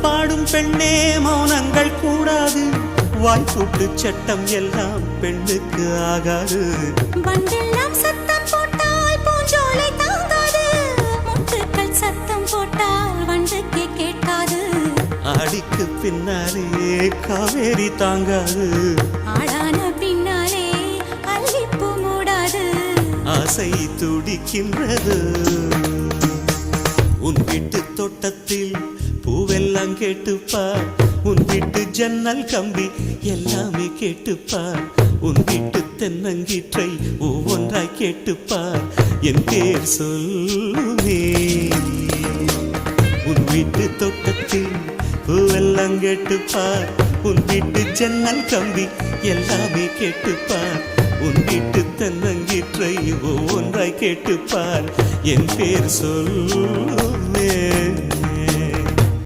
பாடும் பெண்ணே மௌனங்கள் கூடாது, வாய்ப்பூட்டு சட்டம் எல்லாம் பெண்ணுக்கு ஆகாது. பண்டெல்லாம் சத்தம் போட்டால் பூஞ்சோலை தாங்காது, முட்டுக்கள் சத்தம் போட்டால் வண்டுக்கே கேட்காது. ஆடிக்கு பின்னாலே காவேரி தாங்காது, ஆடான பின்னாலே அல்லிப்பூ மூடாது. ஆசை துடிக்கின்றது. உன் வீட்டு தோட்டத்தில் பூவெல்லாம் கேட்டுப்பார், உன் வீட்டு ஜன்னல் கம்பி எல்லாமே கேட்டுப்பார், உன் வீட்டு தென்னங்கீற்றை ஒவ்வொன்றாய் கேட்டுப்பார், என் பேர் சொல்லுமே. உன் வீட்டு தோட்டத்தில் பூவெல்லாம் கேட்டுப்பார், உன் வீட்டு ஜன்னல் கம்பி எல்லாமே கேட்டுப்பார், உன் வீட்டு தென்னங்கீற்றை ஒவ்வொன்றாய் கேட்டுப்பார், என் பேர் சொல்லுமே.